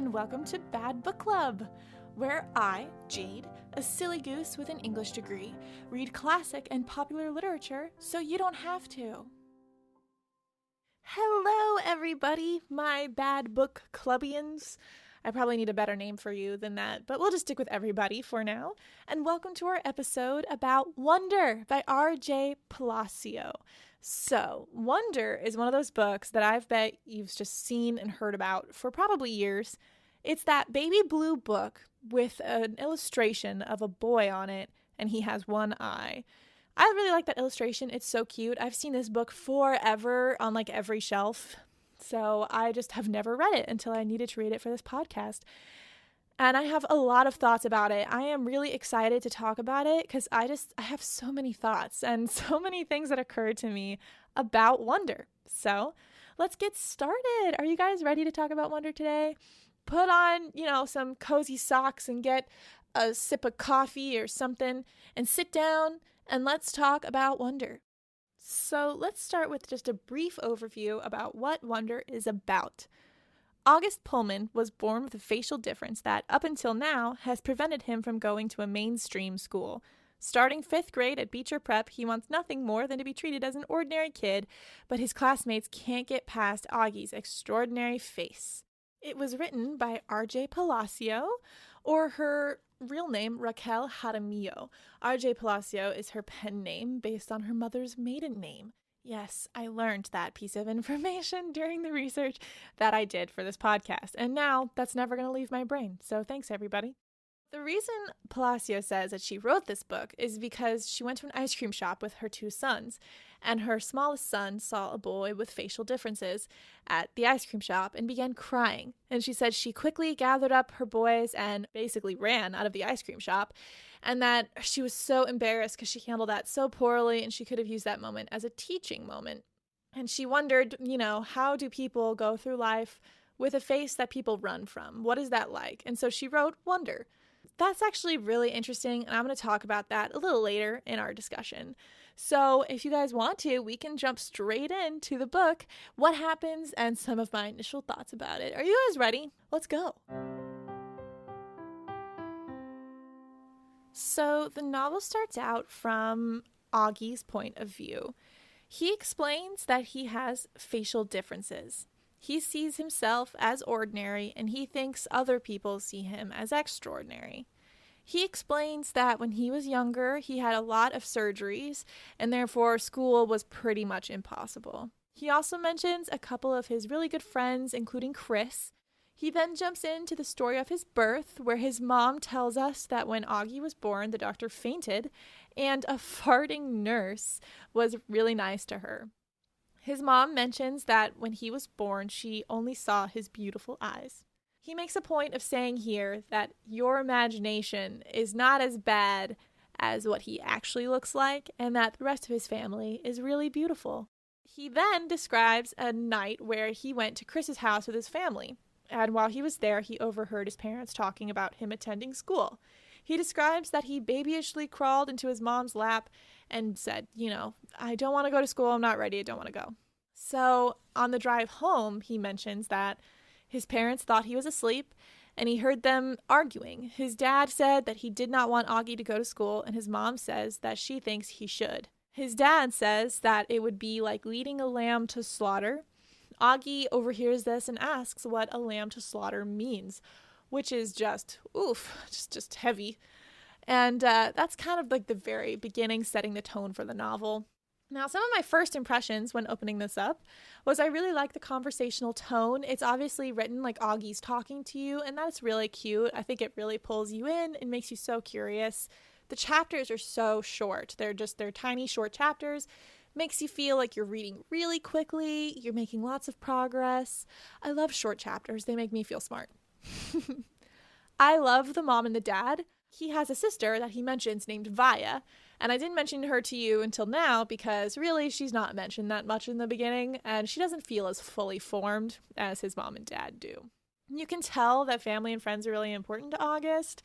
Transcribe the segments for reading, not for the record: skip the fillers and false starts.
and welcome to Bad Book Club, where I, Jade, a silly goose with an English degree, read classic and popular literature so you don't have to. Hello, everybody, my Bad Book Clubbians. I probably need a better name for you than that, but we'll just stick with everybody for now. And welcome to our episode about Wonder by R.J. Palacio. So, Wonder is one of those books that I've bet you've just seen and heard about for probably years. It's that baby blue book with an illustration of a boy on it, and he has one eye. I really like that illustration. It's so cute. I've seen this book forever on like every shelf. So I just have never read it until I needed to read it for this podcast. And I have a lot of thoughts about it. I am really excited to talk about it because I have so many thoughts and so many things that occurred to me about Wonder. So let's get started. Are you guys ready to talk about Wonder today? Put on, some cozy socks and get a sip of coffee or something and sit down and let's talk about Wonder. So let's start with just a brief overview about what Wonder is about. August Pullman was born with a facial difference that, up until now, has prevented him from going to a mainstream school. Starting 5th grade at Beecher Prep, he wants nothing more than to be treated as an ordinary kid, but his classmates can't get past Augie's extraordinary face. It was written by R.J. Palacio, or her real name, Raquel Jaramillo. R.J. Palacio is her pen name based on her mother's maiden name. Yes, I learned that piece of information during the research that I did for this podcast, and now that's never going to leave my brain, so thanks everybody. The reason Palacio says that she wrote this book is because she went to an ice cream shop with her 2 sons, and her smallest son saw a boy with facial differences at the ice cream shop and began crying. And she said she quickly gathered up her boys and basically ran out of the ice cream shop, and that she was so embarrassed because she handled that so poorly and she could have used that moment as a teaching moment. And she wondered, how do people go through life with a face that people run from? What is that like? And so she wrote Wonder. That's actually really interesting, and I'm going to talk about that a little later in our discussion. So if you guys want to, we can jump straight into the book, what happens, and some of my initial thoughts about it. Are you guys ready? Let's go. So the novel starts out from Augie's point of view. He explains that he has facial differences. He sees himself as ordinary, and he thinks other people see him as extraordinary. He explains that when he was younger, he had a lot of surgeries, and therefore school was pretty much impossible. He also mentions a couple of his really good friends, including Chris. He then jumps into the story of his birth, where his mom tells us that when Augie was born, the doctor fainted, and a farting nurse was really nice to her. His mom mentions that when he was born, she only saw his beautiful eyes. He makes a point of saying here that your imagination is not as bad as what he actually looks like, and that the rest of his family is really beautiful. He then describes a night where he went to Chris's house with his family, and while he was there, he overheard his parents talking about him attending school. He describes that he babyishly crawled into his mom's lap and said, I don't want to go to school, I'm not ready, I don't want to go. So on the drive home, he mentions that his parents thought he was asleep and he heard them arguing. His dad said that he did not want Augie to go to school, and his mom says that she thinks he should. His dad says that it would be like leading a lamb to slaughter. Augie overhears this and asks what a lamb to slaughter means, which is just heavy. And that's kind of like the very beginning, setting the tone for the novel. Now, some of my first impressions when opening this up was I really like the conversational tone. It's obviously written like Augie's talking to you, and that's really cute. I think it really pulls you in and makes you so curious. The chapters are so short. They're tiny, short chapters. Makes you feel like you're reading really quickly. You're making lots of progress. I love short chapters. They make me feel smart. I love the mom and the dad. He has a sister that he mentions named Vaya, and I didn't mention her to you until now because really she's not mentioned that much in the beginning, and she doesn't feel as fully formed as his mom and dad do. You can tell that family and friends are really important to August,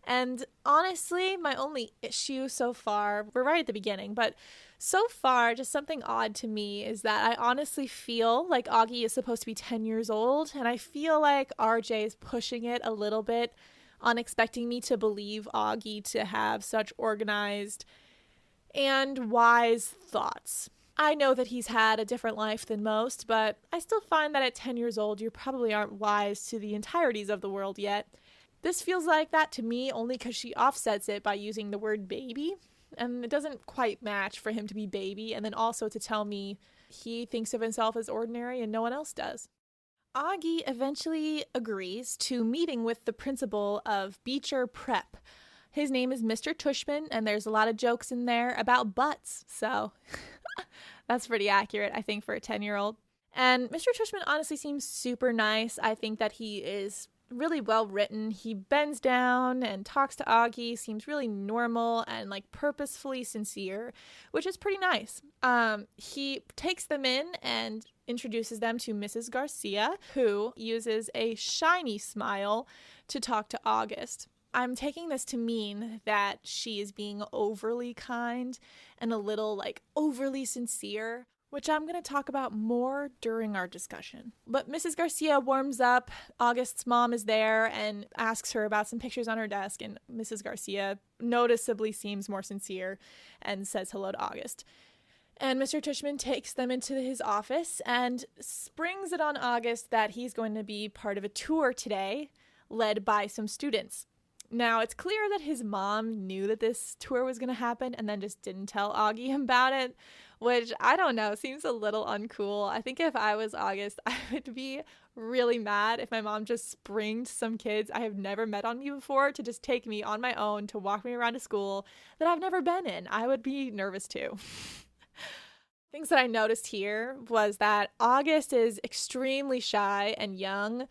and honestly, my only issue so far, we're right at the beginning, but So far, just something odd to me is that I honestly feel like Augie is supposed to be 10 years old, and I feel like RJ is pushing it a little bit on expecting me to believe Augie to have such organized and wise thoughts. I know that he's had a different life than most, but I still find that at 10 years old, you probably aren't wise to the entireties of the world yet. This feels like that to me only because she offsets it by using the word baby, and it doesn't quite match for him to be baby, and then also to tell me he thinks of himself as ordinary and no one else does. Augie eventually agrees to meeting with the principal of Beecher Prep. His name is Mr. Tushman, and there's a lot of jokes in there about butts, so that's pretty accurate, I think, for a 10-year-old. And Mr. Tushman honestly seems super nice. I think that he is really well written. He bends down and talks to Augie, seems really normal and like purposefully sincere, which is pretty nice. He takes them in and introduces them to Mrs. Garcia, who uses a shiny smile to talk to August. I'm taking this to mean that she is being overly kind and a little like overly sincere, which I'm going to talk about more during our discussion. But Mrs. Garcia warms up. August's mom is there and asks her about some pictures on her desk, and Mrs. Garcia noticeably seems more sincere and says hello to August. And Mr. Tushman takes them into his office and springs it on August that he's going to be part of a tour today led by some students. Now, it's clear that his mom knew that this tour was going to happen and then just didn't tell Augie about it, which, I don't know, seems a little uncool. I think if I was August, I would be really mad if my mom just springed some kids I have never met on me before to just take me on my own to walk me around a school that I've never been in. I would be nervous too. Things that I noticed here was that August is extremely shy and young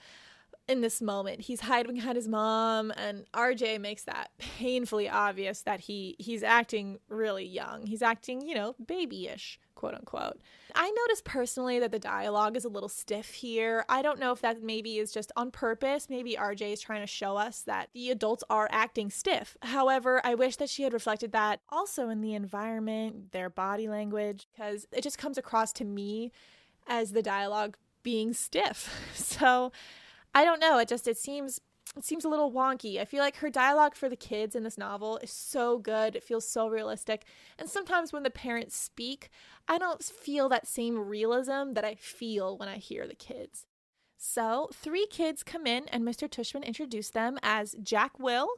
in this moment. He's hiding behind his mom, and RJ makes that painfully obvious that he's acting really young. He's acting, babyish, quote unquote. I noticed personally that the dialogue is a little stiff here. I don't know if that maybe is just on purpose. Maybe RJ is trying to show us that the adults are acting stiff. However, I wish that she had reflected that also in the environment, their body language, because it just comes across to me as the dialogue being stiff. So I don't know. It seems a little wonky. I feel like her dialogue for the kids in this novel is so good. It feels so realistic. And sometimes when the parents speak, I don't feel that same realism that I feel when I hear the kids. So 3 kids come in and Mr. Tushman introduced them as Jack Will,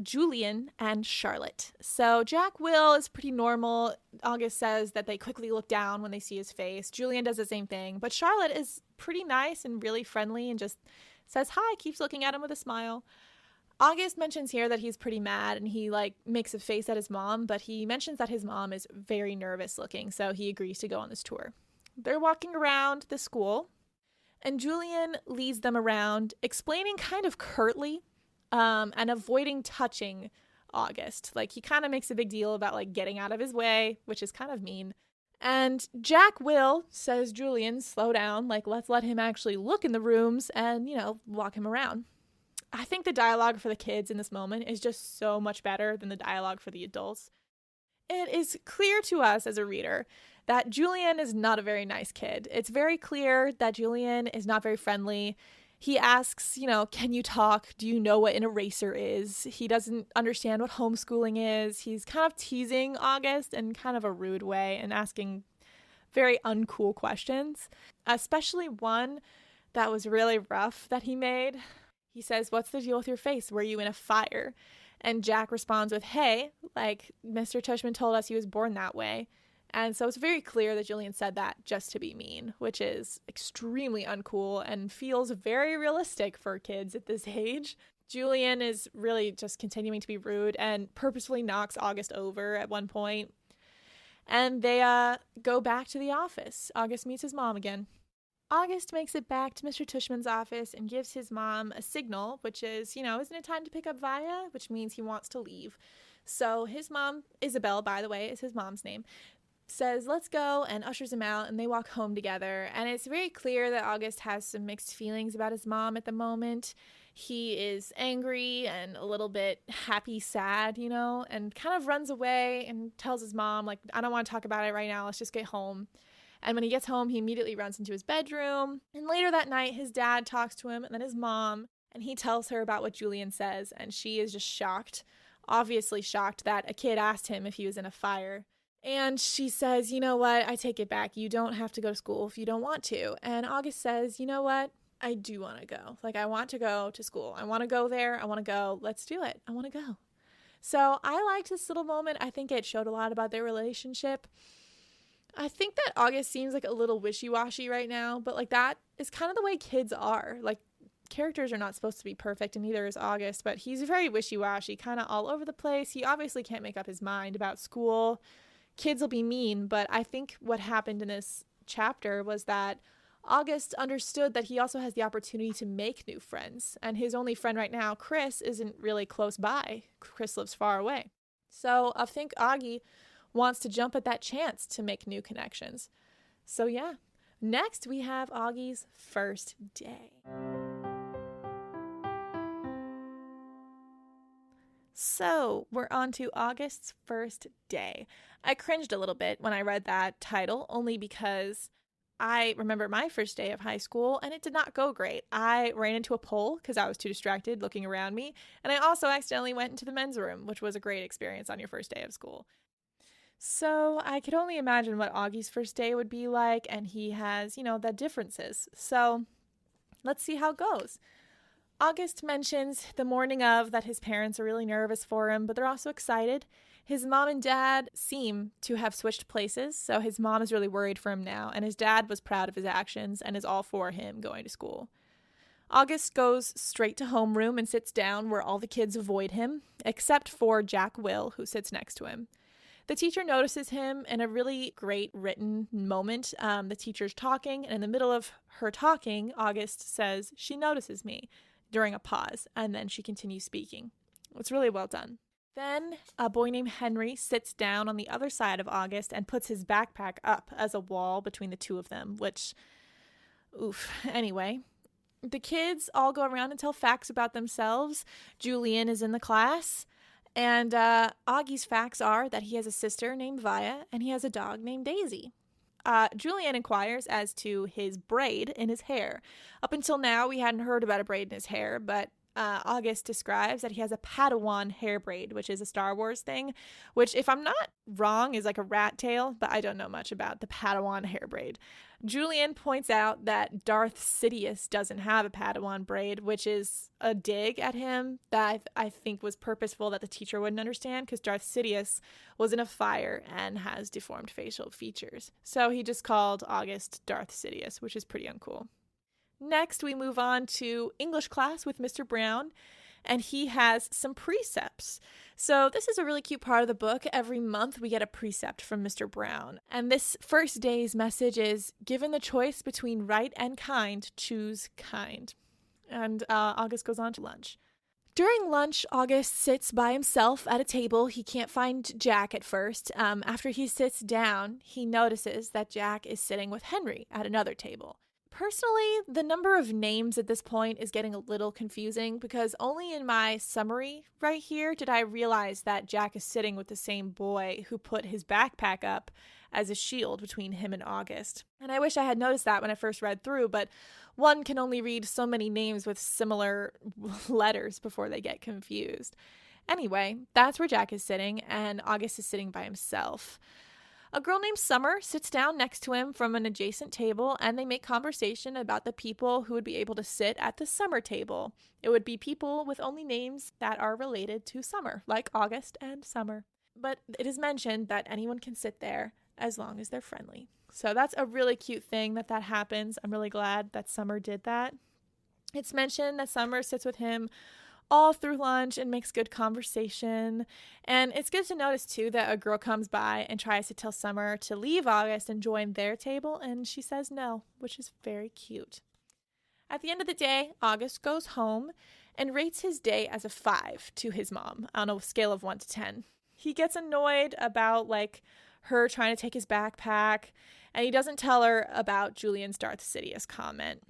Julian, and Charlotte. So Jack Will is pretty normal. August says that they quickly look down when they see his face. Julian does the same thing. But Charlotte is pretty nice and really friendly and just says hi, keeps looking at him with a smile. August mentions here that he's pretty mad and he makes a face at his mom, but he mentions that his mom is very nervous looking, so he agrees to go on this tour. They're walking around the school and Julian leads them around, explaining kind of curtly and avoiding touching August. He kind of makes a big deal about getting out of his way, which is kind of mean. And Jack Will says, Julian, slow down, let's let him actually look in the rooms and, walk him around. I think the dialogue for the kids in this moment is just so much better than the dialogue for the adults. It is clear to us as a reader that Julian is not a very nice kid. It's very clear that Julian is not very friendly. He asks, can you talk? Do you know what an eraser is? He doesn't understand what homeschooling is. He's kind of teasing August in kind of a rude way and asking very uncool questions, especially one that was really rough that he made. He says, what's the deal with your face? Were you in a fire? And Jack responds with, hey, Mr. Tushman told us he was born that way. And so it's very clear that Julian said that just to be mean, which is extremely uncool and feels very realistic for kids at this age. Julian is really just continuing to be rude and purposefully knocks August over at one point. And they go back to the office. August meets his mom again. August makes it back to Mr. Tushman's office and gives his mom a signal, which is, isn't it time to pick up Vaya? Which means he wants to leave. So his mom, Isabel, by the way, is his mom's name, says, let's go, and ushers him out, and they walk home together. And it's very clear that August has some mixed feelings about his mom at the moment. He is angry and a little bit happy, sad, and kind of runs away and tells his mom, like, I don't want to talk about it right now. Let's just get home. And when he gets home, he immediately runs into his bedroom. And later that night, his dad talks to him and then his mom, and he tells her about what Julian says. And she is just shocked, obviously shocked that a kid asked him if he was in a fire. And she says, you know what? I take it back. You don't have to go to school if you don't want to. And August says, you know what? I do want to go. Like, I want to go to school. I want to go there. I want to go. Let's do it. I want to go. So I liked this little moment. I think it showed a lot about their relationship. I think that August seems like a little wishy-washy right now, but like that is kind of the way kids are. Like, characters are not supposed to be perfect, and neither is August, but he's very wishy-washy, kind of all over the place. He obviously can't make up his mind about school. Kids will be mean, but I think what happened in this chapter was that August understood that he also has the opportunity to make new friends, and his only friend right now, Chris, isn't really close by. Chris lives far away. So I think Augie wants to jump at that chance to make new connections. So yeah, next we have Augie's first day. So we're on to August's first day. I cringed a little bit when I read that title, only because I remember my first day of high school and it did not go great. I ran into a pole because I was too distracted looking around me, and I also accidentally went into the men's room, which was a great experience on your first day of school. So I could only imagine what Augie's first day would be like, and he has, the differences. So let's see how it goes. August mentions the morning of that his parents are really nervous for him, but they're also excited. His mom and dad seem to have switched places, so his mom is really worried for him now, and his dad was proud of his actions and is all for him going to school. August goes straight to homeroom and sits down where all the kids avoid him, except for Jack Will, who sits next to him. The teacher notices him in a really great written moment. The teacher's talking, and in the middle of her talking, August says, "She notices me," during a pause, and then she continues speaking. It's really well done. Then a boy named Henry sits down on the other side of August and puts his backpack up as a wall between the two of them, which, Anyway, the kids all go around and tell facts about themselves. Julian is in the class. And Augie's facts are that he has a sister named Vaya and he has a dog named Daisy. Julian inquires as to his braid in his hair. Up until now, we hadn't heard about a braid in his hair, but August describes that he has a Padawan hair braid, which is a Star Wars thing, which, if I'm not wrong, is like a rat tail, but I don't know much about the Padawan hair braid. Julian points out that Darth Sidious doesn't have a Padawan braid, which is a dig at him that I think was purposeful that the teacher wouldn't understand, because Darth Sidious was in a fire and has deformed facial features. So he just called August Darth Sidious, which is pretty uncool. Next, we move on to English class with Mr. Brown, and he has some precepts. So this is a really cute part of the book. Every month we get a precept from Mr. Brown. And this first day's message is, given the choice between right and kind, choose kind. And August goes on to lunch. During lunch, August sits by himself at a table. He can't find Jack at first. After he sits down, he notices that Jack is sitting with Henry at another table. Personally, the number of names at this point is getting a little confusing because only in my summary right here did I realize that Jack is sitting with the same boy who put his backpack up as a shield between him and August. And I wish I had noticed that when I first read through, but one can only read so many names with similar letters before they get confused. Anyway, that's where Jack is sitting, and August is sitting by himself. A girl named Summer sits down next to him from an adjacent table, and they make conversation about the people who would be able to sit at the Summer table. It would be people with only names that are related to Summer, like August and Summer. But it is mentioned that anyone can sit there as long as they're friendly. So that's a really cute thing that happens. I'm really glad that Summer did that. It's mentioned that Summer sits with him all through lunch and makes good conversation. And it's good to notice, too, that a girl comes by and tries to tell Summer to leave August and join their table, and she says no, which is very cute. At the end of the day, August goes home and rates his day as a 5 to his mom on a scale of 1 to 10. He gets annoyed about, her trying to take his backpack, and he doesn't tell her about Julian's Darth Sidious comment.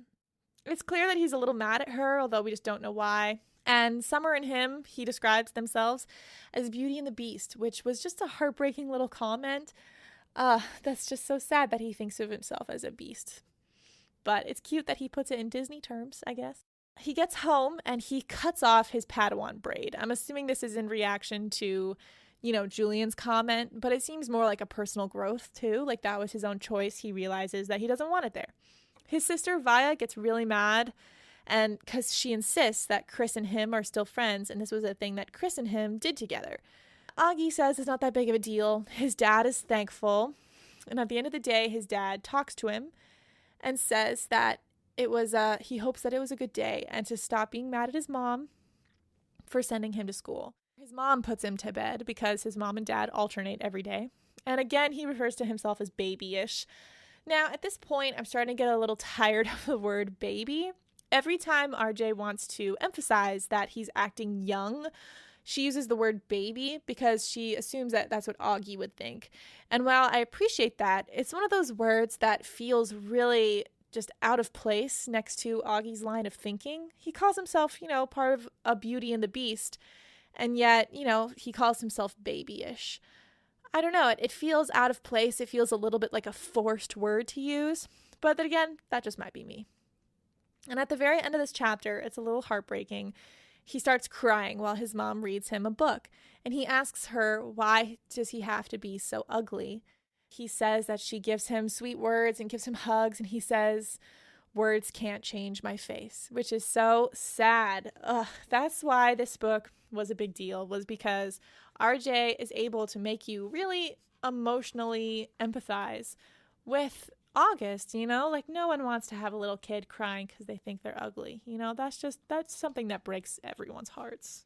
It's clear that he's a little mad at her, although we just don't know why. And Summer and him, he describes themselves as Beauty and the Beast, which was just a heartbreaking little comment. That's just so sad that he thinks of himself as a beast. But it's cute that he puts it in Disney terms, I guess. He gets home and he cuts off his Padawan braid. I'm assuming this is in reaction to, Julian's comment, but it seems more like a personal growth too. Like that was his own choice. He realizes that he doesn't want it there. His sister Vaya gets really mad, and because she insists that Chris and him are still friends, and this was a thing that Chris and him did together. Augie says it's not that big of a deal. His dad is thankful, and at the end of the day, his dad talks to him and says that he hopes that it was a good day and to stop being mad at his mom for sending him to school. His mom puts him to bed because his mom and dad alternate every day. And again, he refers to himself as babyish. Now, at this point, I'm starting to get a little tired of the word baby. Every time RJ wants to emphasize that he's acting young, she uses the word baby because she assumes that that's what Augie would think. And while I appreciate that, it's one of those words that feels really just out of place next to Augie's line of thinking. He calls himself, part of a Beauty and the Beast, and yet, he calls himself babyish. I don't know, it feels out of place. It feels a little bit like a forced word to use, but then again, that just might be me. And at the very end of this chapter, it's a little heartbreaking. He starts crying while his mom reads him a book, and he asks her, why does he have to be so ugly? He says that she gives him sweet words and gives him hugs, and he says, words can't change my face, which is so sad. That's why this book was a big deal, was because RJ is able to make you really emotionally empathize with August, like no one wants to have a little kid crying because they think they're ugly. That's something that breaks everyone's hearts.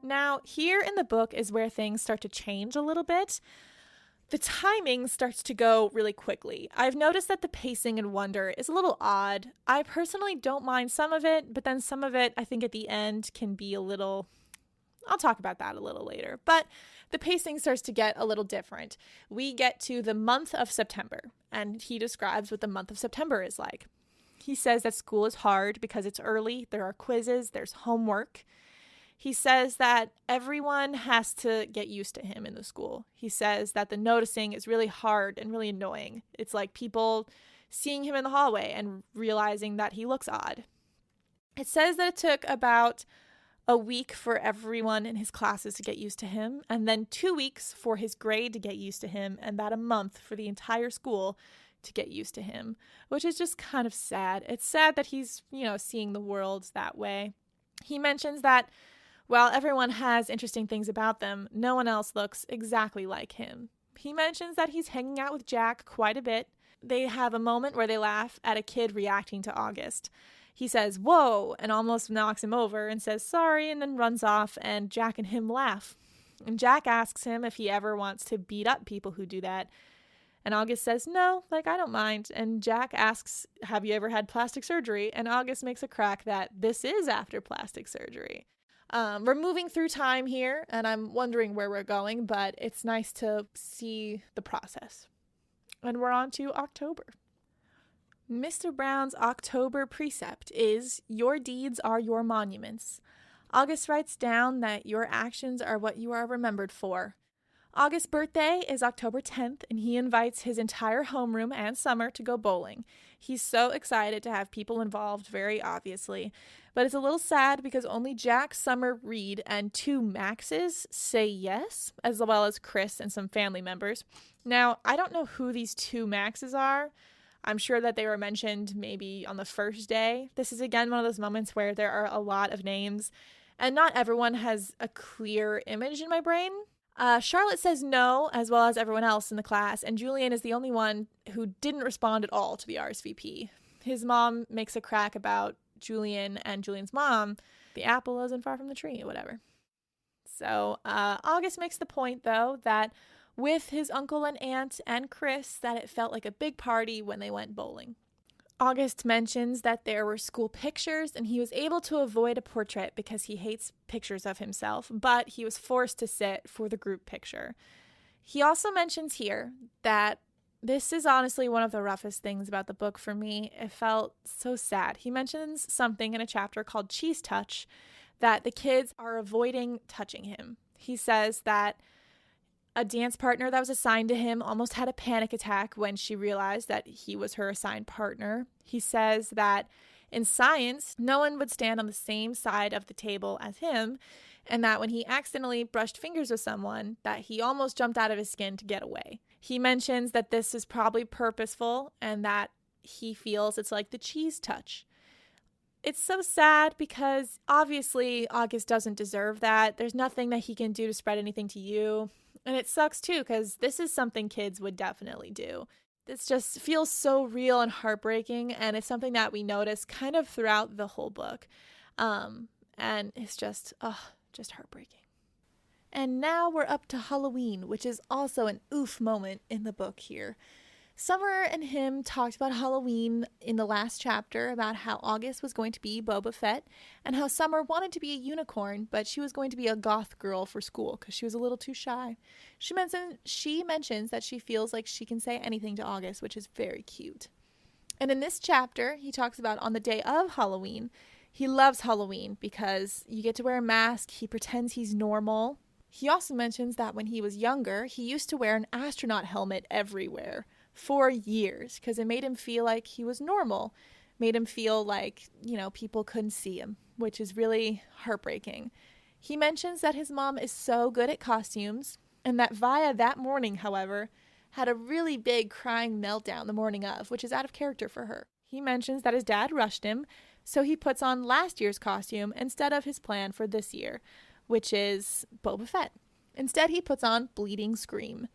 Now, here in the book is where things start to change a little bit. The timing starts to go really quickly. I've noticed that the pacing in Wonder is a little odd. I personally don't mind some of it, but then some of it, I think at the end, can be a little... I'll talk about that a little later. But the pacing starts to get a little different. We get to the month of September, and he describes what the month of September is like. He says that school is hard because it's early, there are quizzes, there's homework. He says that everyone has to get used to him in the school. He says that the noticing is really hard and really annoying. It's like people seeing him in the hallway and realizing that he looks odd. It says that it took about a week for everyone in his classes to get used to him, and then 2 weeks for his grade to get used to him, and about a month for the entire school to get used to him, which is just kind of sad. It's sad that he's, seeing the world that way. He mentions that while everyone has interesting things about them, no one else looks exactly like him. He mentions that he's hanging out with Jack quite a bit. They have a moment where they laugh at a kid reacting to August. He says, whoa, and almost knocks him over and says sorry and then runs off, and Jack and him laugh. And Jack asks him if he ever wants to beat up people who do that. And August says, no, I don't mind. And Jack asks, have you ever had plastic surgery? And August makes a crack that this is after plastic surgery. We're moving through time here, and I'm wondering where we're going, but it's nice to see the process. And we're on to October. Mr. Brown's October precept is, your deeds are your monuments. August writes down that your actions are what you are remembered for. August's birthday is October 10th, and he invites his entire homeroom and Summer to go bowling. He's so excited to have people involved, very obviously. But it's a little sad because only Jack, Summer, Reed, and 2 Maxes say yes, as well as Chris and some family members. Now, I don't know who these 2 Maxes are. I'm sure that they were mentioned maybe on the first day. This is, again, one of those moments where there are a lot of names, and not everyone has a clear image in my brain. Charlotte says no, as well as everyone else in the class, and Julian is the only one who didn't respond at all to the RSVP. His mom makes a crack about Julian and Julian's mom. The apple isn't far from the tree, whatever. So August makes the point, though, that with his uncle and aunt and Chris, that it felt like a big party when they went bowling. August mentions that there were school pictures, and he was able to avoid a portrait because he hates pictures of himself, but he was forced to sit for the group picture. He also mentions here that This is honestly one of the roughest things about the book for me. It felt so sad. He mentions something in a chapter called Cheese Touch, that the kids are avoiding touching him. He says that a dance partner that was assigned to him almost had a panic attack when she realized that he was her assigned partner. He says that in science, no one would stand on the same side of the table as him, and that when he accidentally brushed fingers with someone, that he almost jumped out of his skin to get away. He mentions that this is probably purposeful and that he feels it's like the cheese touch. It's so sad because obviously August doesn't deserve that. There's nothing that he can do to spread anything to you. And it sucks too because this is something kids would definitely do. This just feels so real and heartbreaking, and it's something that we notice kind of throughout the whole book. And it's just heartbreaking. And now we're up to Halloween, which is also an oof moment in the book here. Summer and him talked about Halloween in the last chapter, about how August was going to be Boba Fett and how Summer wanted to be a unicorn, but she was going to be a goth girl for school because she was a little too shy. She mentions that she feels like she can say anything to August, which is very cute. And in this chapter, he talks about on the day of Halloween, he loves Halloween because you get to wear a mask, he pretends he's normal. He also mentions that when he was younger, he used to wear an astronaut helmet everywhere for years because it made him feel like he was normal, made him feel like, people couldn't see him, which is really heartbreaking. He mentions that his mom is so good at costumes and that Vaya that morning, however, had a really big crying meltdown the morning of, which is out of character for her. He mentions that his dad rushed him, so he puts on last year's costume instead of his plan for this year, which is Boba Fett. Instead, he puts on Bleeding Scream.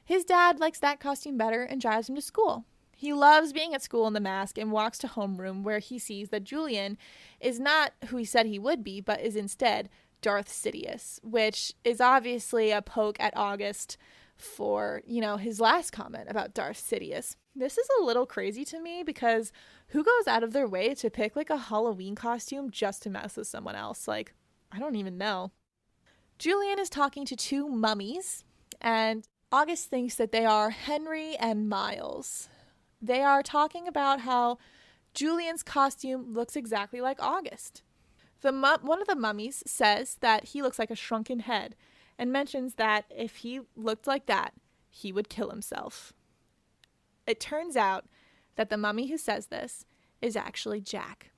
His dad likes that costume better and drives him to school. He loves being at school in the mask and walks to homeroom where he sees that Julian is not who he said he would be, but is instead Darth Sidious, which is obviously a poke at August for, his last comment about Darth Sidious. This is a little crazy to me because who goes out of their way to pick like a Halloween costume just to mess with someone else? Like, I don't even know. Julian is talking to two mummies, and August thinks that they are Henry and Miles. They are talking about how Julian's costume looks exactly like August. One of the mummies says that he looks like a shrunken head and mentions that if he looked like that, he would kill himself. It turns out that the mummy who says this is actually Jack.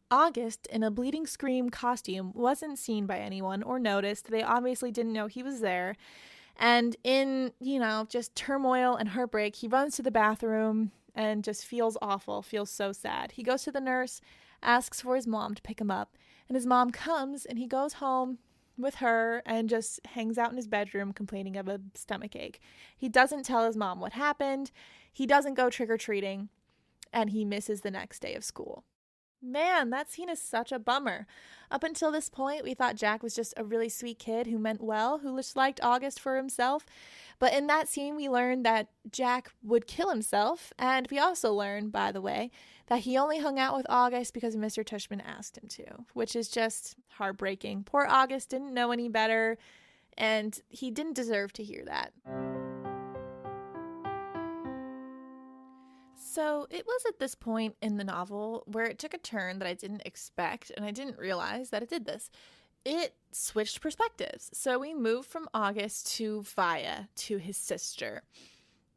August, in a Bleeding Scream costume, wasn't seen by anyone or noticed. They obviously didn't know he was there. And in, just turmoil and heartbreak, he runs to the bathroom and just feels awful, feels so sad. He goes to the nurse, asks for his mom to pick him up, and his mom comes and he goes home with her and just hangs out in his bedroom complaining of a stomachache. He doesn't tell his mom what happened. He doesn't go trick-or-treating, and he misses the next day of school. Man, that scene is such a bummer. Up until this point, we thought Jack was just a really sweet kid who meant well, who just liked August for himself. But in that scene, we learned that Jack would kill himself. And we also learned, by the way, that he only hung out with August because Mr. Tushman asked him to, which is just heartbreaking. Poor August didn't know any better, and he didn't deserve to hear that. So it was at this point in the novel where it took a turn that I didn't expect, and I didn't realize that it did this. It switched perspectives. So we moved from August to Vaya, to his sister.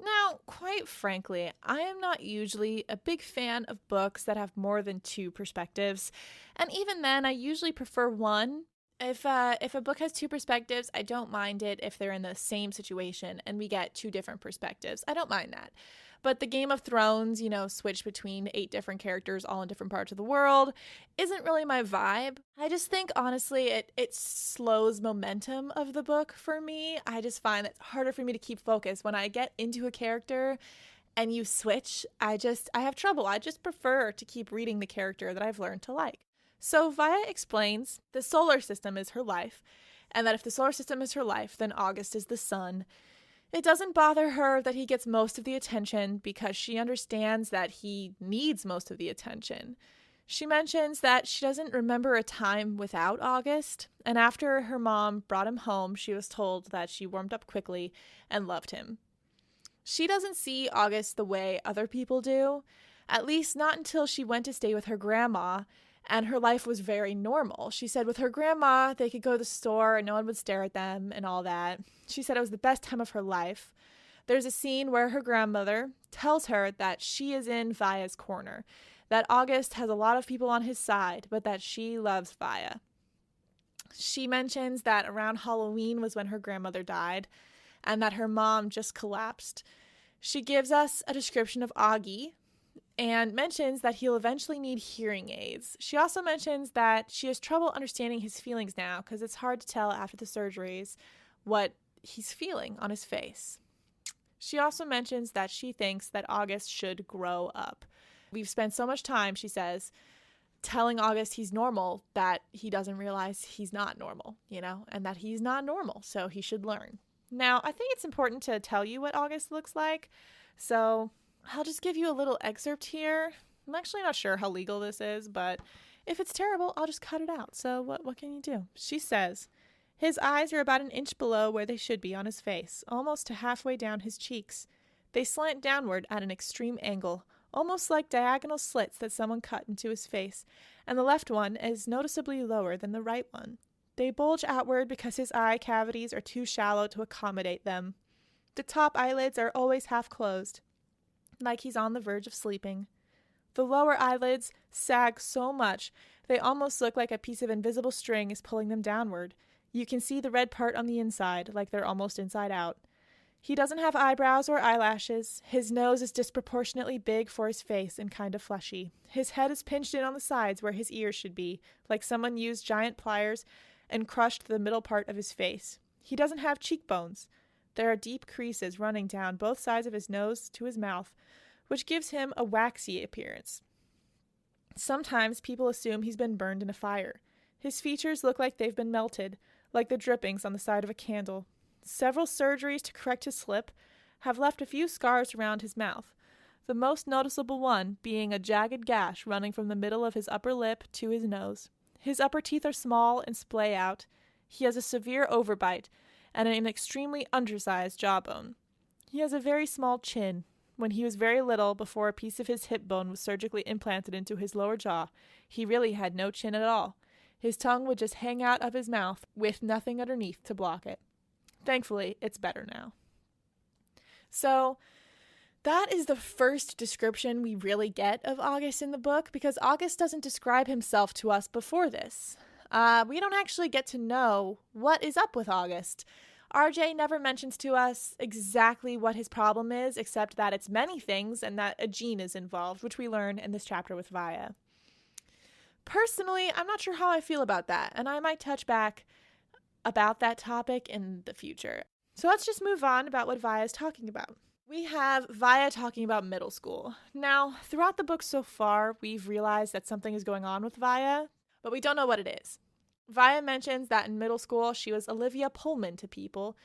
Now, quite frankly, I am not usually a big fan of books that have more than two perspectives. And even then, I usually prefer one. If a book has two perspectives, I don't mind it if they're in the same situation and we get two different perspectives. I don't mind that. But the Game of Thrones, switch between 8 different characters all in different parts of the world isn't really my vibe. I just think, honestly, it slows momentum of the book for me. I just find it's harder for me to keep focus. When I get into a character and you switch, I have trouble. I just prefer to keep reading the character that I've learned to like. So Vaya explains the solar system is her life, and that if the solar system is her life, then August is the sun. It doesn't bother her that he gets most of the attention because she understands that he needs most of the attention. She mentions that she doesn't remember a time without August, and after her mom brought him home, she was told that she warmed up quickly and loved him. She doesn't see August the way other people do, at least not until she went to stay with her grandma, and her life was very normal. She said with her grandma, they could go to the store and no one would stare at them and all that. She said it was the best time of her life. There's a scene where her grandmother tells her that she is in Vaya's corner, that August has a lot of people on his side, but that she loves Vaya. She mentions that around Halloween was when her grandmother died and that her mom just collapsed. She gives us a description of Augie and mentions that he'll eventually need hearing aids. She also mentions that she has trouble understanding his feelings now because it's hard to tell after the surgeries what he's feeling on his face. She also mentions that she thinks that August should grow up. We've spent so much time, she says, telling August he's normal that he doesn't realize he's not normal, and that he's not normal, so he should learn. Now, I think it's important to tell you what August looks like, so I'll just give you a little excerpt here. I'm actually not sure how legal this is, but if it's terrible, I'll just cut it out. So what can you do? She says, his eyes are about an inch below where they should be on his face, almost to halfway down his cheeks. They slant downward at an extreme angle, almost like diagonal slits that someone cut into his face, and the left one is noticeably lower than the right one. They bulge outward because his eye cavities are too shallow to accommodate them. The top eyelids are always half closed, like he's on the verge of sleeping. The lower eyelids sag so much they almost look like a piece of invisible string is pulling them downward. You can see the red part on the inside, like they're almost inside out. He doesn't have eyebrows or eyelashes. His nose is disproportionately big for his face and kind of fleshy. His head is pinched in on the sides where his ears should be, like someone used giant pliers and crushed the middle part of his face. He doesn't have cheekbones. There are deep creases running down both sides of his nose to his mouth, which gives him a waxy appearance. Sometimes people assume he's been burned in a fire. His features look like they've been melted, like the drippings on the side of a candle. Several surgeries to correct his slip have left a few scars around his mouth, the most noticeable one being a jagged gash running from the middle of his upper lip to his nose. His upper teeth are small and splay out. He has a severe overbite and an extremely undersized jawbone. He has a very small chin. When he was very little, before a piece of his hip bone was surgically implanted into his lower jaw, he really had no chin at all. His tongue would just hang out of his mouth with nothing underneath to block it. Thankfully, it's better now. So that is the first description we really get of August in the book, because August doesn't describe himself to us before this. We don't actually get to know what is up with August. RJ never mentions to us exactly what his problem is, except that it's many things and that a gene is involved, which we learn in this chapter with Vaya. Personally, I'm not sure how I feel about that, and I might touch back about that topic in the future. So let's just move on about what Vaya is talking about. We have Vaya talking about middle school. Now, throughout the book so far, we've realized that something is going on with Vaya, but we don't know what it is. Vaya mentions that in middle school, she was Olivia Pullman to people,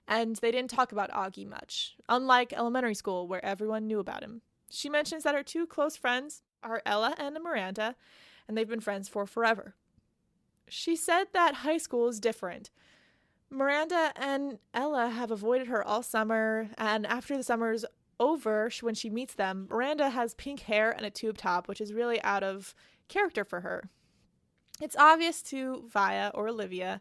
and they didn't talk about Augie much, unlike elementary school where everyone knew about him. She mentions that her two close friends are Ella and Miranda, and they've been friends for forever. She said that high school is different. Miranda and Ella have avoided her all summer, and after the summer's over, when she meets them, Miranda has pink hair and a tube top, which is really out of character for her. It's obvious to Vaya, or Olivia,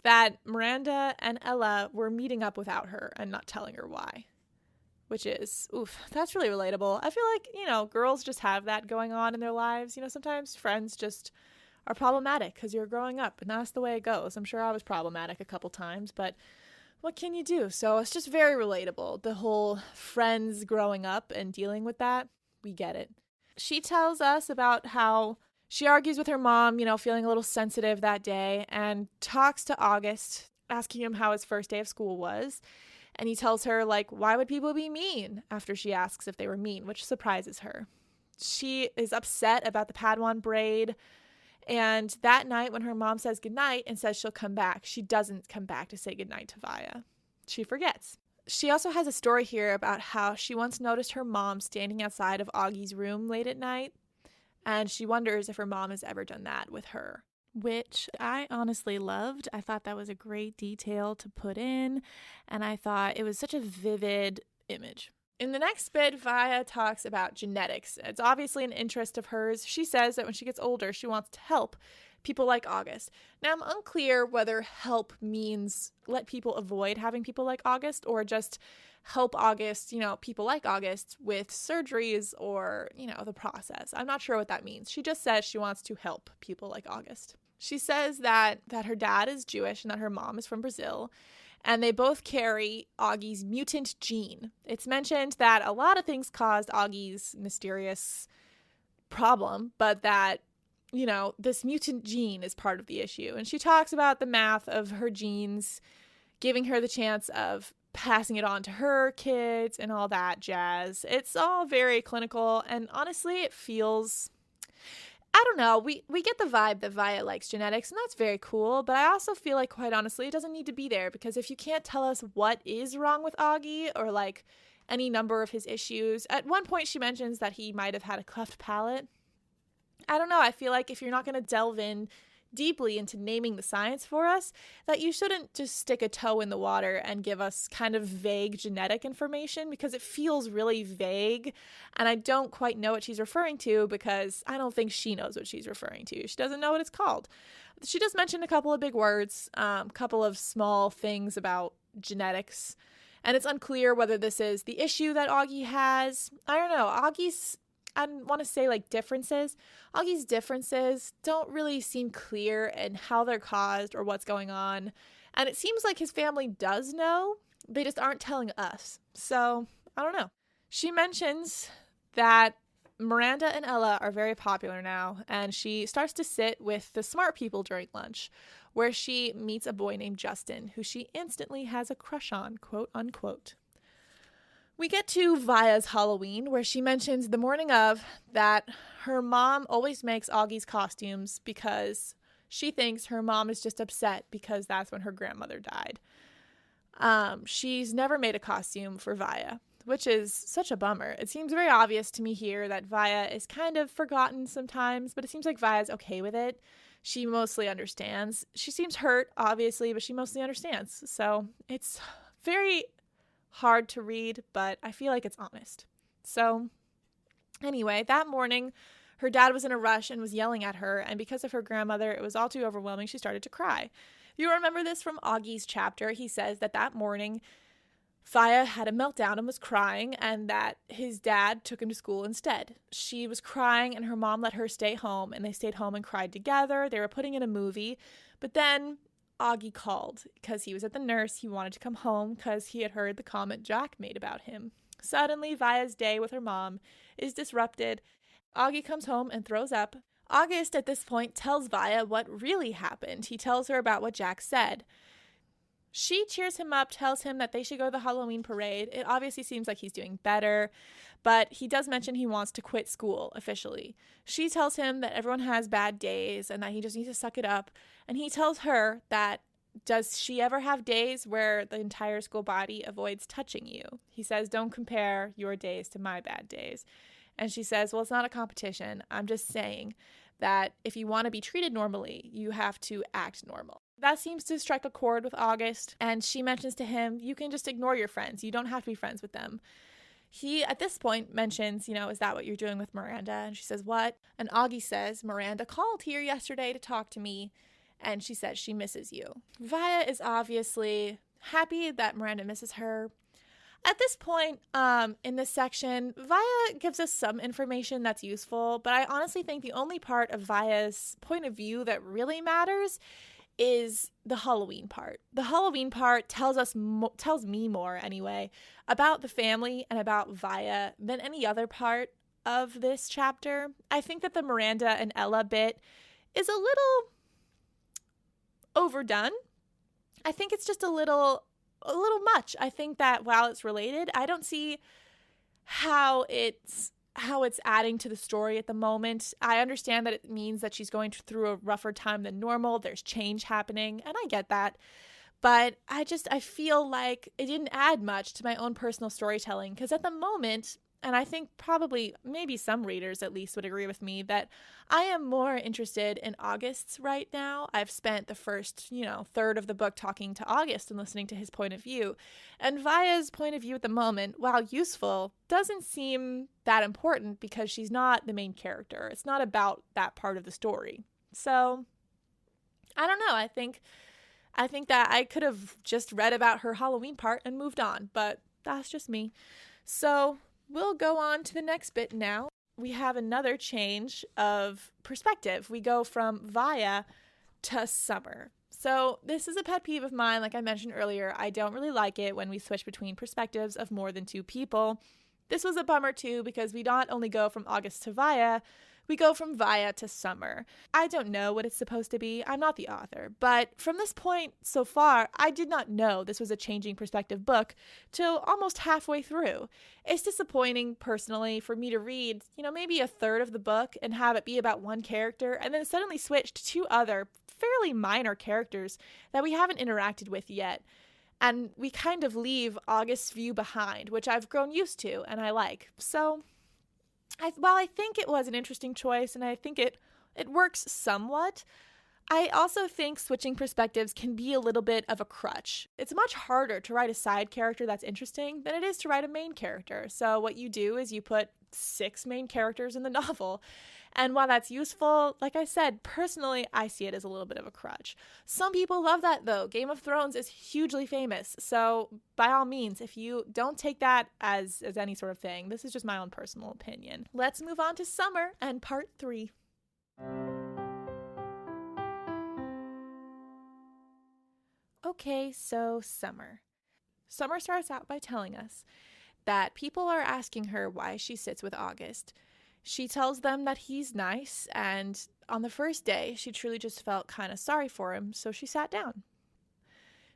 that Miranda and Ella were meeting up without her and not telling her why. Which is, that's really relatable. I feel like, girls just have that going on in their lives. Sometimes friends just are problematic because you're growing up, and that's the way it goes. I'm sure I was problematic a couple times, but what can you do? So it's just very relatable. The whole friends growing up and dealing with that, we get it. She tells us about how she argues with her mom, feeling a little sensitive that day, and talks to August, asking him how his first day of school was. And he tells her, why would people be mean? After she asks if they were mean, which surprises her. She is upset about the Padawan braid. And that night when her mom says goodnight and says she'll come back, she doesn't come back to say goodnight to Vaya. She forgets. She also has a story here about how she once noticed her mom standing outside of Augie's room late at night. And she wonders if her mom has ever done that with her, which I honestly loved. I thought that was a great detail to put in, and I thought it was such a vivid image. In the next bit, Vaya talks about genetics. It's obviously an interest of hers. She says that when she gets older, she wants to help people like August. Now, I'm unclear whether help means let people avoid having people like August or just help August, people like August with surgeries or, the process. I'm not sure what that means. She just says she wants to help people like August. She says that her dad is Jewish and that her mom is from Brazil, and they both carry Augie's mutant gene. It's mentioned that a lot of things caused Augie's mysterious problem, but that, this mutant gene is part of the issue. And she talks about the math of her genes giving her the chance of passing it on to her kids and all that jazz. It's all very clinical, and honestly, it feels... I don't know, we get the vibe that Vaya likes genetics, and that's very cool, but I also feel like, quite honestly, it doesn't need to be there, because if you can't tell us what is wrong with Augie, or, any number of his issues... At one point, she mentions that he might have had a cleft palate. I don't know, I feel like if you're not going to delve in deeply into naming the science for us, that you shouldn't just stick a toe in the water and give us kind of vague genetic information, because it feels really vague, and I don't quite know what she's referring to, because I don't think she knows what she's referring to. She doesn't know what it's called. She just mentioned a couple of big words, a couple of small things about genetics, and it's unclear whether this is the issue that Augie has. I don't know. I want to say differences. Augie's differences don't really seem clear in how they're caused or what's going on. And it seems like his family does know. They just aren't telling us. So, I don't know. She mentions that Miranda and Ella are very popular now, and she starts to sit with the smart people during lunch, where she meets a boy named Justin, who she instantly has a crush on, quote unquote. We get to Vaya's Halloween, where she mentions the morning of that her mom always makes Augie's costumes because she thinks her mom is just upset because that's when her grandmother died. She's never made a costume for Vaya, which is such a bummer. It seems very obvious to me here that Vaya is kind of forgotten sometimes, but it seems like Vaya's okay with it. She mostly understands. She seems hurt, obviously, but she mostly understands. So it's very hard to read, but I feel like it's honest. So anyway, that morning, her dad was in a rush and was yelling at her, and because of her grandmother, it was all too overwhelming. She started to cry. You remember this from Augie's chapter. He says that morning, Vaya had a meltdown and was crying, and that his dad took him to school instead. She was crying, and her mom let her stay home, and they stayed home and cried together. They were putting in a movie, but then Augie called because he was at the nurse. He wanted to come home because he had heard the comment Jack made about him. Suddenly, Vaya's day with her mom is disrupted. Augie comes home and throws up. August, at this point, tells Vaya what really happened. He tells her about what Jack said. She cheers him up, tells him that they should go to the Halloween parade. It obviously seems like he's doing better, but he does mention he wants to quit school officially. She tells him that everyone has bad days and that he just needs to suck it up. And he tells her that, does she ever have days where the entire school body avoids touching you? He says, don't compare your days to my bad days. And she says, well, it's not a competition. I'm just saying that if you want to be treated normally, you have to act normal. That seems to strike a chord with August, and she mentions to him, you can just ignore your friends. You don't have to be friends with them. He, at this point, mentions, is that what you're doing with Miranda? And she says, what? And Augie says, Miranda called here yesterday to talk to me, and she says she misses you. Vaya is obviously happy that Miranda misses her. At this point, in this section, Vaya gives us some information that's useful, but I honestly think the only part of Vaya's point of view that really matters is the Halloween part. The Halloween part tells me more anyway, about the family and about Vaya than any other part of this chapter. I think that the Miranda and Ella bit is a little overdone. I think it's just a little much. I think that while it's related, I don't see how it's adding to the story at the moment. I understand that it means that she's going through a rougher time than normal. There's change happening, and I get that. But I feel like it didn't add much to my own personal storytelling, because at the moment, And I think probably maybe some readers at least would agree with me that I am more interested in August's right now. I've spent the first, third of the book talking to August and listening to his point of view. And Vaya's point of view at the moment, while useful, doesn't seem that important because she's not the main character. It's not about that part of the story. So, I don't know. I think that I could have just read about her Halloween part and moved on, but that's just me. So, we'll go on to the next bit now. We have another change of perspective. We go from Vaya to Summer. So this is a pet peeve of mine. Like I mentioned earlier, I don't really like it when we switch between perspectives of more than two people. This was a bummer too because we not only go from August to Vaya, we go from Vaya to Summer. I don't know what it's supposed to be. I'm not the author. But from this point so far, I did not know this was a changing perspective book till almost halfway through. It's disappointing, personally, for me to read, maybe a third of the book and have it be about one character and then suddenly switch to two other fairly minor characters that we haven't interacted with yet. And we kind of leave August's view behind, which I've grown used to and I like. So while I think it was an interesting choice and I think it works somewhat, I also think switching perspectives can be a little bit of a crutch. It's much harder to write a side character that's interesting than it is to write a main character. So what you do is you put 6 main characters in the novel. And while that's useful, like I said, personally, I see it as a little bit of a crutch. Some people love that, though. Game of Thrones is hugely famous. So by all means, if you don't take that as any sort of thing, this is just my own personal opinion. Let's move on to Summer and part 3. Okay, so Summer. Summer starts out by telling us that people are asking her why she sits with August. She tells them that he's nice, and on the first day, she truly just felt kind of sorry for him, so she sat down.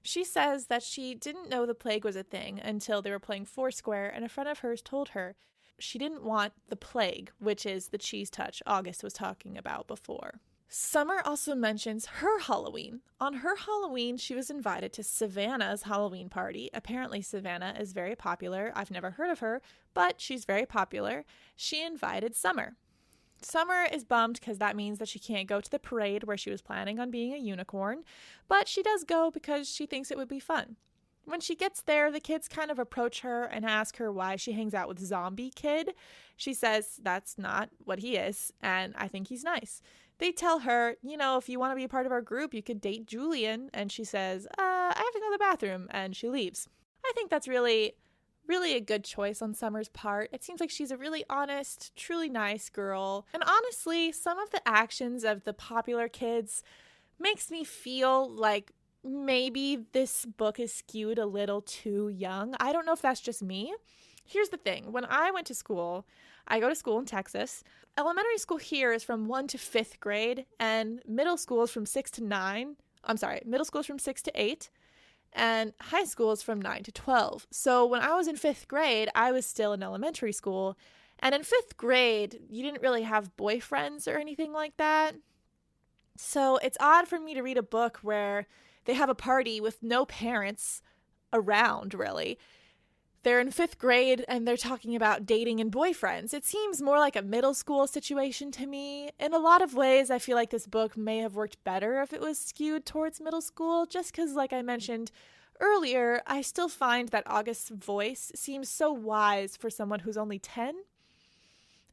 She says that she didn't know the plague was a thing until they were playing Foursquare, and a friend of hers told her she didn't want the plague, which is the cheese touch August was talking about before. Summer also mentions her Halloween. On her Halloween, she was invited to Savannah's Halloween party. Apparently, Savannah is very popular. I've never heard of her, but she's very popular. She invited Summer. Summer is bummed because that means that she can't go to the parade where she was planning on being a unicorn, but she does go because she thinks it would be fun. When she gets there, the kids kind of approach her and ask her why she hangs out with Zombie Kid. She says that's not what he is, and I think he's nice. They tell her, if you want to be a part of our group, you could date Julian. And she says, I have to go to the bathroom. And she leaves. I think that's really, really a good choice on Summer's part. It seems like she's a really honest, truly nice girl. And honestly, some of the actions of the popular kids makes me feel like maybe this book is skewed a little too young. I don't know if that's just me. Here's the thing. When I went to school, I go to school in Texas. Elementary school here is from 1 to 5th grade, and middle school is from 6 to 9. Middle school is from 6 to 8, and high school is from 9 to 12. So when I was in 5th grade, I was still in elementary school, and in 5th grade, you didn't really have boyfriends or anything like that. So it's odd for me to read a book where they have a party with no parents around, really. They're in 5th grade and they're talking about dating and boyfriends. It seems more like a middle school situation to me. In a lot of ways, I feel like this book may have worked better if it was skewed towards middle school, just because, like I mentioned earlier, I still find that August's voice seems so wise for someone who's only 10.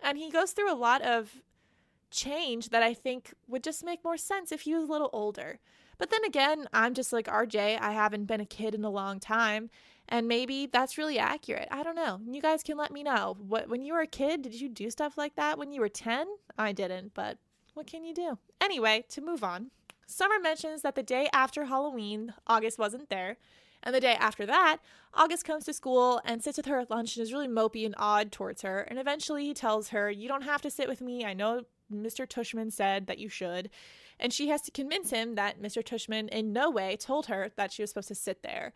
And he goes through a lot of change that I think would just make more sense if he was a little older. But then again, I'm just like RJ. I haven't been a kid in a long time. And maybe that's really accurate. I don't know. You guys can let me know. When you were a kid, did you do stuff like that when you were 10? I didn't, but what can you do? Anyway, to move on. Summer mentions that the day after Halloween, August wasn't there. And the day after that, August comes to school and sits with her at lunch and is really mopey and odd towards her. And eventually he tells her, you don't have to sit with me. I know Mr. Tushman said that you should. And she has to convince him that Mr. Tushman in no way told her that she was supposed to sit there.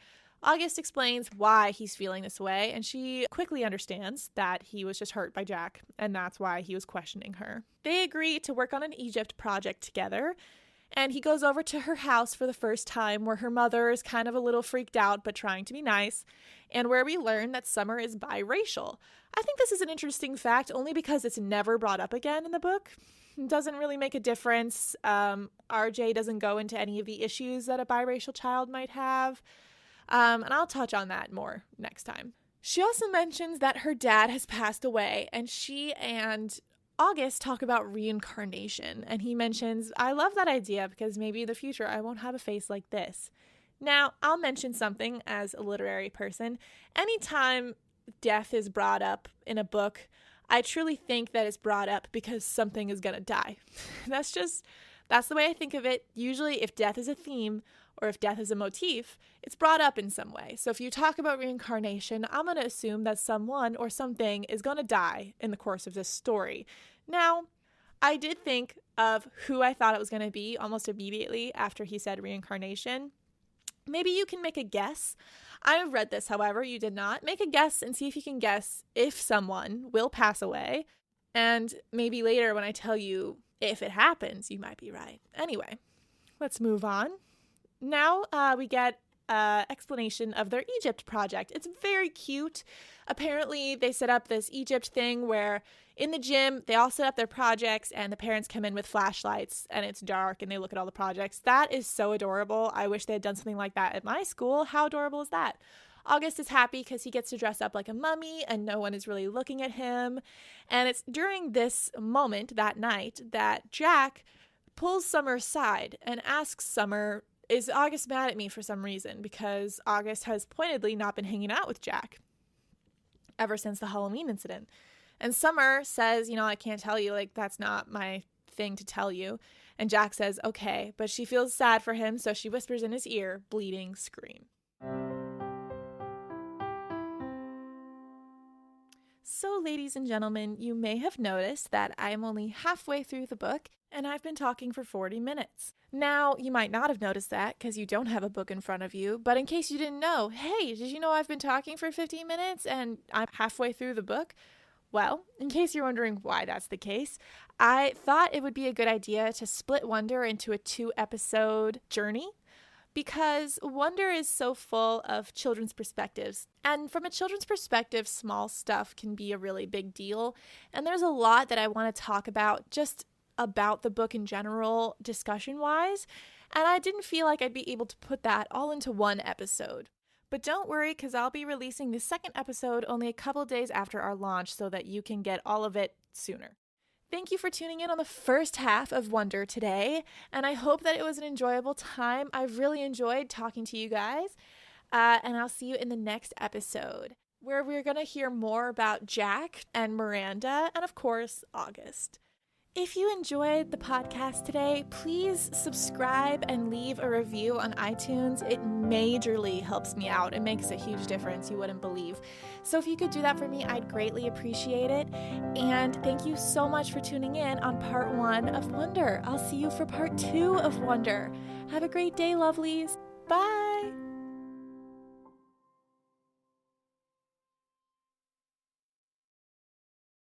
August explains why he's feeling this way, and she quickly understands that he was just hurt by Jack, and that's why he was questioning her. They agree to work on an Egypt project together, And he goes over to her house for the first time, where her mother is kind of a little freaked out but trying to be nice, and where we learn that Summer is biracial. I think this is an interesting fact only because it's never brought up again in the book. It doesn't really make a difference. RJ doesn't go into any of the issues that a biracial child might have. And I'll touch on that more next time. She also mentions that her dad has passed away, and she and August talk about reincarnation. And he mentions, I love that idea because maybe in the future I won't have a face like this. Now, I'll mention something as a literary person. Anytime death is brought up in a book, I truly think that it's brought up because something is going to die. That's the way I think of it. Usually if death is a theme or if death is a motif, it's brought up in some way. So if you talk about reincarnation, I'm going to assume that someone or something is going to die in the course of this story. Now, I did think of who I thought it was going to be almost immediately after he said reincarnation. Maybe you can make a guess. I have read this, however, you did not. Make a guess and see if you can guess if someone will pass away. And maybe later when I tell you if it happens, you might be right. Anyway, let's move on. Now we get an explanation of their Egypt project. It's very cute. Apparently, they set up this Egypt thing where in the gym, they all set up their projects and the parents come in with flashlights and it's dark and they look at all the projects. That is so adorable. I wish they had done something like that at my school. How adorable is that? August is happy because he gets to dress up like a mummy and no one is really looking at him. And it's during this moment, that night, that Jack pulls Summer aside and asks Summer, is August mad at me for some reason? Because August has pointedly not been hanging out with Jack ever since the Halloween incident. And Summer says, I can't tell you, that's not my thing to tell you. And Jack says, okay, but she feels sad for him, so she whispers in his ear, bleeding scream. So, ladies and gentlemen, you may have noticed that I'm only halfway through the book and I've been talking for 40 minutes. Now, you might not have noticed that because you don't have a book in front of you, but in case you didn't know, hey, did you know I've been talking for 15 minutes and I'm halfway through the book? Well, in case you're wondering why that's the case, I thought it would be a good idea to split Wonder into a 2-episode journey, because Wonder is so full of children's perspectives. And from a children's perspective, small stuff can be a really big deal. And there's a lot that I want to talk about just about the book in general, discussion-wise. And I didn't feel like I'd be able to put that all into one episode. But don't worry, because I'll be releasing the second episode only a couple days after our launch so that you can get all of it sooner. Thank you for tuning in on the first half of Wonder today, and I hope that it was an enjoyable time. I've really enjoyed talking to you guys, and I'll see you in the next episode, where we're going to hear more about Jack and Miranda, and of course, August. If you enjoyed the podcast today, please subscribe and leave a review on iTunes. It majorly helps me out. It makes a huge difference, you wouldn't believe. So if you could do that for me, I'd greatly appreciate it. And thank you so much for tuning in on part 1 of Wonder. I'll see you for part 2 of Wonder. Have a great day, lovelies. Bye!